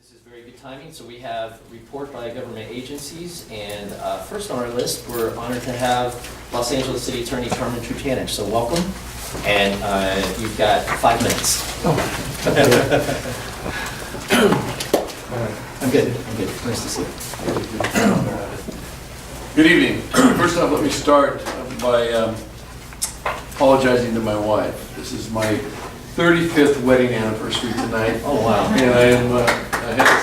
This is very good timing. So we have report by government agencies, and first on our list, we're honored to have Los Angeles City Attorney Carmen Trutanich. So welcome, and you've got 5 minutes. I'm good. Nice to see you. Good evening. First off, let me start by apologizing to my wife. This is my 35th wedding anniversary tonight. Oh, wow. And I am, I had to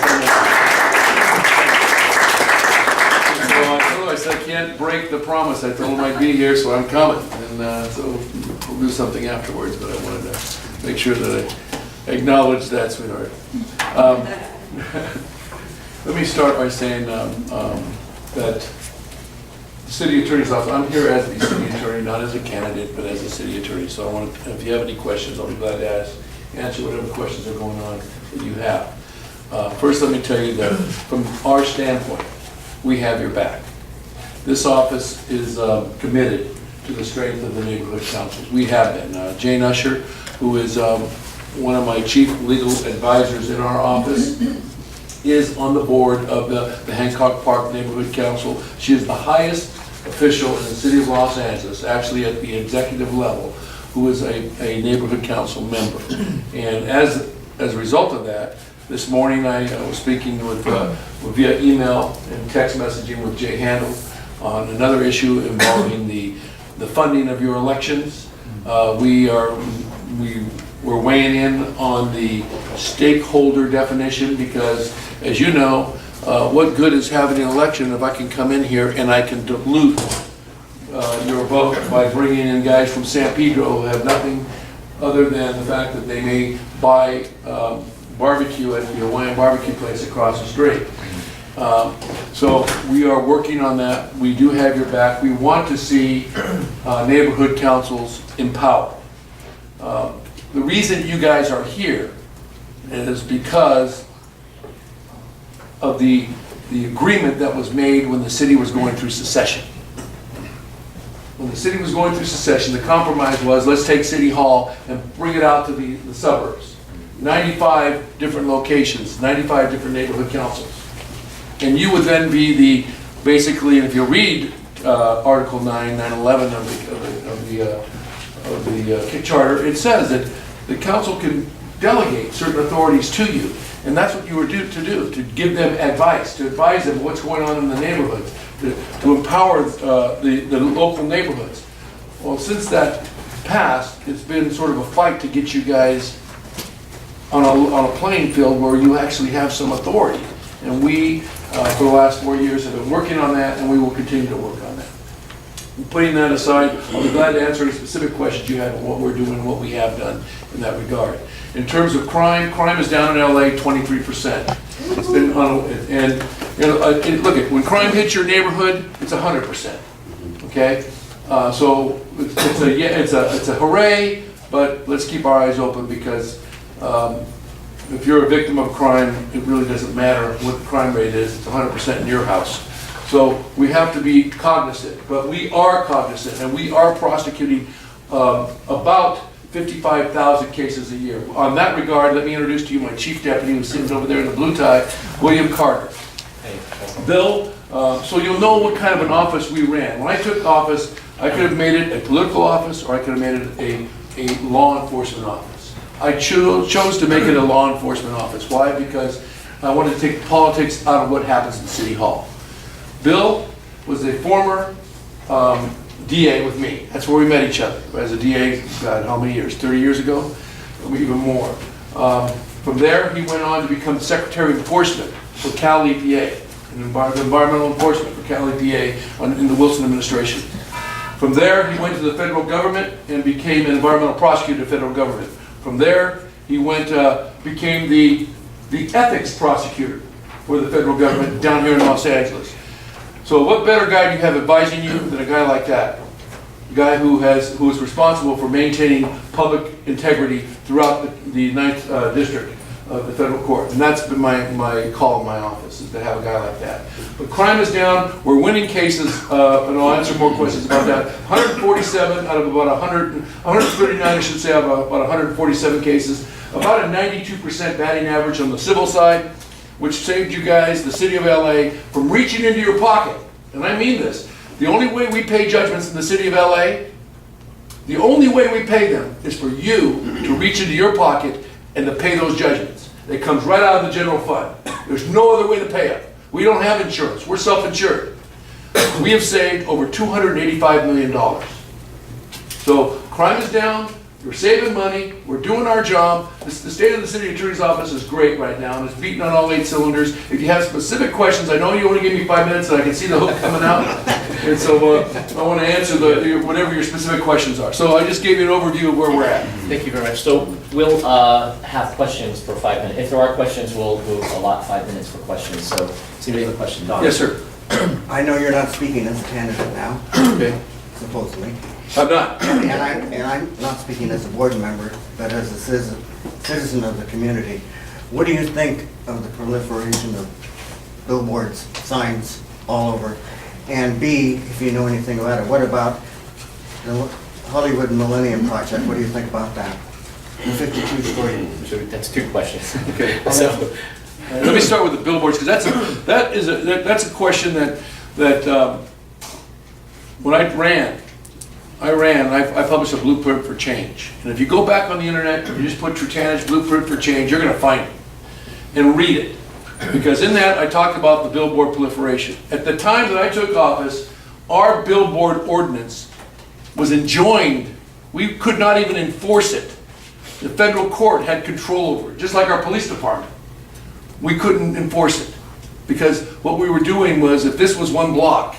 so I told her, I said, I can't break the promise. I told him I'd be here, so I'm coming. And so we'll do something afterwards, but I wanted to make sure that I acknowledge that, sweetheart. Let me start by saying that the city attorney's office, I'm here as the city attorney, not as a candidate, but as a city attorney. So I want to, if you have any questions, I'll be glad to answer whatever questions are going on that you have. First, let me tell you that from our standpoint, we have your back. This office is committed to the strength of the neighborhood councils. We have been. Jane Usher, who is one of my chief legal advisors in our office, is on the board of the Hancock Park Neighborhood Council. She is the highest official in the city of Los Angeles, actually at the executive level, who is a neighborhood council member. And as a result of that, this morning I was speaking with via email and text messaging with Jay Handel on another issue involving the funding of your elections. We're weighing in on the stakeholder definition because, as you know, what good is having an election if I can come in here and I can dilute your vote by bringing in guys from San Pedro who have nothing other than the fact that they may buy barbecue at the Hawaiian barbecue place across the street. So we are working on that. We do have your back. We want to see neighborhood councils empowered. The reason you guys are here is because of the agreement that was made when the city was going through secession. When the city was going through secession, the compromise was, let's take City Hall and bring it out to the suburbs. 95 different locations, 95 different neighborhood councils. And you would then be basically, and if you read Article 9, 911 of the charter, it says that the council can delegate certain authorities to you. And that's what you were due to do, to give them advice, to advise them what's going on in the neighborhoods, to empower the local neighborhoods. Well, since that passed, it's been sort of a fight to get you guys on a playing field where you actually have some authority. And we, for the last 4 years, have been working on that, and we will continue to work on that. Putting that aside, I'll be glad to answer any specific questions you have on what we're doing, what we have done in that regard. In terms of crime is down in LA 23%. It's been and you know, look at when crime hits your neighborhood, it's 100%. Okay, so it's a hooray, but let's keep our eyes open because if you're a victim of crime, it really doesn't matter what the crime rate is. It's 100% in your house. So we have to be cognizant, but we are cognizant, and we are prosecuting about 55,000 cases a year. On that regard, let me introduce to you my chief deputy who's sitting over there in the blue tie, William Carter. Hey, Bill, so you'll know what kind of an office we ran. When I took office, I could have made it a political office or I could have made it a law enforcement office. I chose to make it a law enforcement office. Why? Because I wanted to take politics out of what happens in City Hall. Bill was a former DA with me. That's where we met each other. As a DA, God, how many years? 30 years ago? Even more. From there, he went on to become Secretary of Enforcement for Cal EPA, Environmental Enforcement for Cal EPA in the Wilson administration. From there, he went to the federal government and became an environmental prosecutor of the federal government. From there, he went became the ethics prosecutor for the federal government down here in Los Angeles. So what better guy do you have advising you than a guy like that? A guy who is responsible for maintaining public integrity throughout the 9th District of the federal court. And that's been my call in my office, is to have a guy like that. But crime is down, we're winning cases, and I'll answer more questions about that. 147 out of about 139, I should say, out of about 147 cases. About a 92% batting average on the civil side. which saved you guys, the city of LA, from reaching into your pocket. And I mean this. The only way we pay judgments in the city of LA, the only way we pay them is for you to reach into your pocket and to pay those judgments. It comes right out of the general fund. There's no other way to pay it. We don't have insurance. We're self-insured. We have saved over $285 million. So crime is down. We're saving money. We're doing our job. The state of the city attorney's office is great right now, and it's beating on all 8 cylinders. If you have specific questions, I know you only give me 5 minutes, and I can see the hook coming out. And so I want to answer whatever your specific questions are. So I just gave you an overview of where we're at. Thank you very much. So we'll have questions for 5 minutes. If there are questions, we'll allot 5 minutes for questions. So does anybody have a question? Don? Yes, sir. I know you're not speaking as a candidate now, Okay. supposedly. I'm not. And I'm not speaking as a board member, but as a citizen of the community. What do you think of the proliferation of billboards, signs all over? And B, if you know anything about it, what about the Hollywood Millennium Project? What do you think about that? The 52-story. So that's 2 questions. Okay. So, Let me start with the billboards, because that's a question that when I ran, I published a blueprint for change. And if you go back on the internet, you just put Trutanich blueprint for change, you're going to find it and read it. Because in that, I talked about the billboard proliferation. At the time that I took office, our billboard ordinance was enjoined. We could not even enforce it. The federal court had control over it, just like our police department. We couldn't enforce it. Because what we were doing was, if this was one block,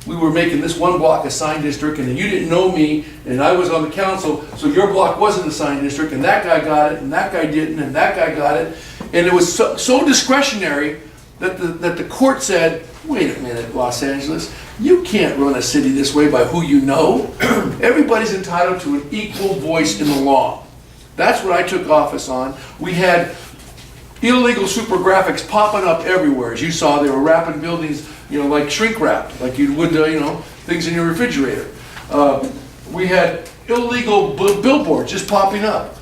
we were making this one block a sign district, and then you didn't know me, and I was on the council, so your block wasn't a sign district, and that guy got it, and that guy didn't, and that guy got it. And it was so discretionary that the court said, wait a minute, Los Angeles, you can't run a city this way by who you know. Everybody's entitled to an equal voice in the law. That's what I took office on. We had illegal super graphics popping up everywhere. As you saw, they were wrapping buildings, like shrink wrapped, like you would, things in your refrigerator. We had illegal billboards just popping up.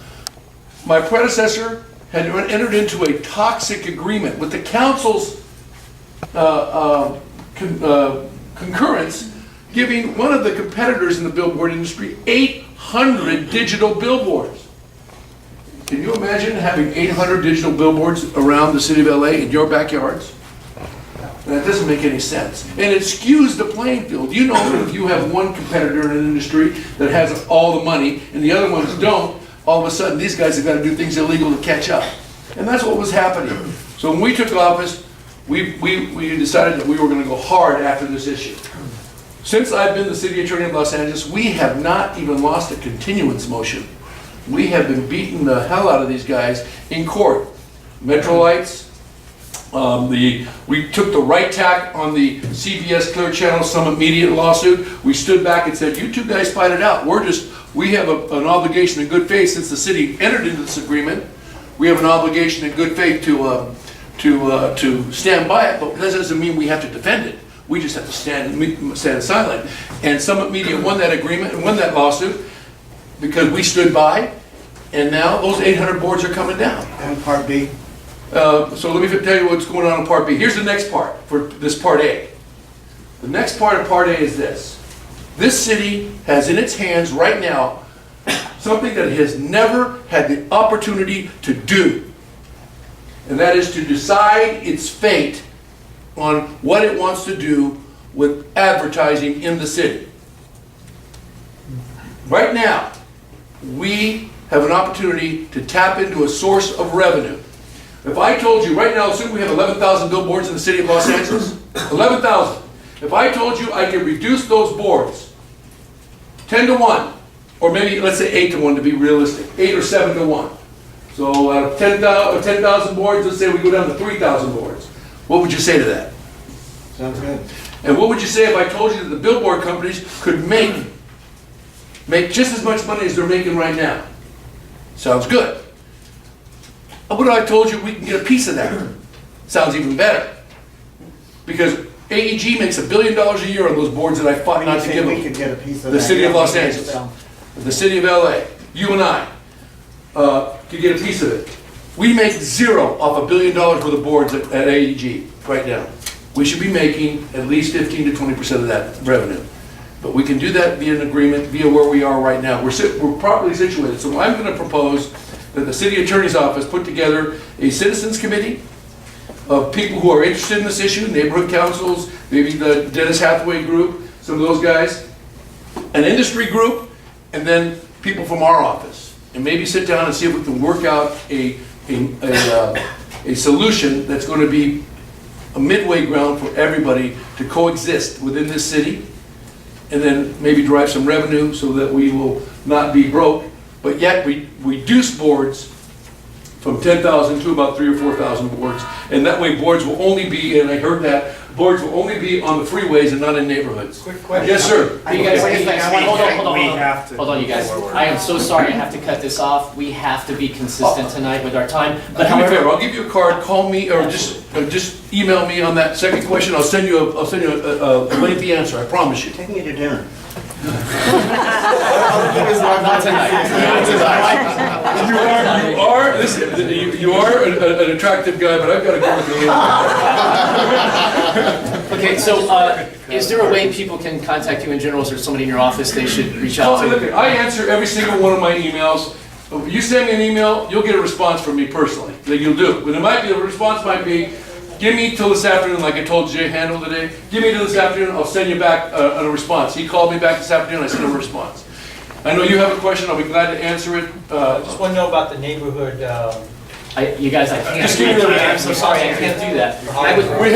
My predecessor had entered into a toxic agreement with the council's concurrence, giving one of the competitors in the billboard industry 800 digital billboards. Can you imagine having 800 digital billboards around the city of LA in your backyards? That doesn't make any sense. And it skews the playing field. You know that if you have one competitor in an industry that has all the money and the other ones don't, all of a sudden these guys have got to do things illegal to catch up. And that's what was happening. So when we took office, we decided that we were going to go hard after this issue. Since I've been the city attorney of Los Angeles, we have not even lost a continuance motion. We have been beating the hell out of these guys in court. Metro Lights, we took the right tack on the CBS Clear Channel Summit Media lawsuit. We stood back and said, you two guys fight it out. We have an obligation in good faith, since the city entered into this agreement. We have an obligation in good faith to stand by it, but that doesn't mean we have to defend it. We just have to stand silent. And Summit Media won that agreement and won that lawsuit because we stood by, and now those 800 boards are coming down. And Part B? So let me tell you what's going on in Part B. Here's the next part for this Part A. The next part of Part A is this. This city has in its hands right now something that it has never had the opportunity to do. And that is to decide its fate on what it wants to do with advertising in the city. Right now, we have an opportunity to tap into a source of revenue. If I told you right now, assume we have 11,000 billboards in the city of Los Angeles, 11,000. If I told you I could reduce those boards 10 to 1, or maybe let's say 8 to 1 to be realistic, 8 or 7 to 1. So out of 10,000 boards, let's say we go down to 3,000 boards. What would you say to that? Sounds good. And what would you say if I told you that the billboard companies could make just as much money as they're making right now? Sounds good. What if I told you we can get a piece of that? Sounds even better. Because AEG makes $1 billion a year on those boards that I fought not to give We them. could get a piece of The that. city of Los Angeles, the city of LA, you and I could get a piece of it. We make zero off $1 billion worth of boards at AEG right now. We should be making at least 15 to 20% of that revenue. But we can do that via an agreement, via where we are right now. We're properly situated. So I'm going to propose that the city attorney's office put together a citizens committee of people who are interested in this issue, neighborhood councils, maybe the Dennis Hathaway group, some of those guys, an industry group, and then people from our office. And maybe sit down and see if we can work out a solution that's going to be a midway ground for everybody to coexist within this city, and then maybe drive some revenue so that we will not be broke, but yet we reduce boards from 10,000 to about 3,000 or 4,000 boards, and that way boards will only be, and I heard that, boards will only be on the freeways and not in neighborhoods. Quick question. Yes, sir. You guys, Wait, hold on. we have to- Hold on, you guys. I am so sorry I have to cut this off. We have to be consistent tonight with our time. But Do me a favor, however, I'll give you a card, call me, or just email me on that second question, I'll send you a lengthy answer, I promise you. Take me to dinner. not tonight. You are an attractive guy, but I've got to go with the Okay, so is there a way people can contact you in general? Is there somebody in your office they should reach out Oh, look, to? I answer every single one of my emails. You send me an email, you'll get a response from me personally, that you'll do. And the response might be, give me till this afternoon, like I told Jay Handel today. Give me till this afternoon, I'll send you back a response. He called me back this afternoon, I sent him a response. I know you have a question, I'll be glad to answer it. Just want to know about the neighborhood, You guys, I can't Just do give me the- that. I'm so sorry, I can't do that. I would- We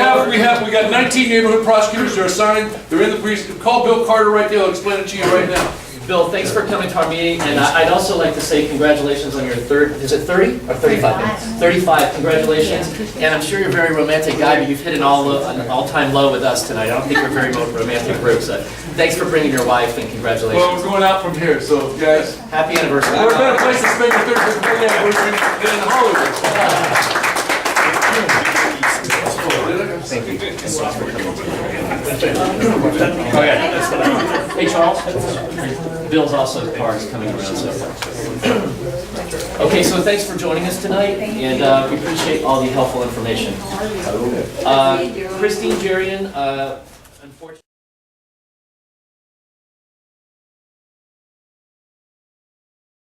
got 19 neighborhood prosecutors, they're assigned, they're in the precinct. Call Bill Carter right there, I'll explain it to you right now. Bill, thanks for coming to our meeting, and I'd also like to say congratulations on your is it 30 or 35? 35, congratulations. And I'm sure you're a very romantic guy, but you've hit an all-time low with us tonight. I don't think you're a very romantic group, so thanks for bringing your wife, and Well, congratulations. we're going out from here, so guys. Happy anniversary. We're a better place to spend your 35th birthday anniversary than in Hollywood. Thank you. Hey, Charles? Bill's also cards coming around, so. Okay, so thanks for joining us tonight, and we appreciate all the helpful information. Christine Jarian,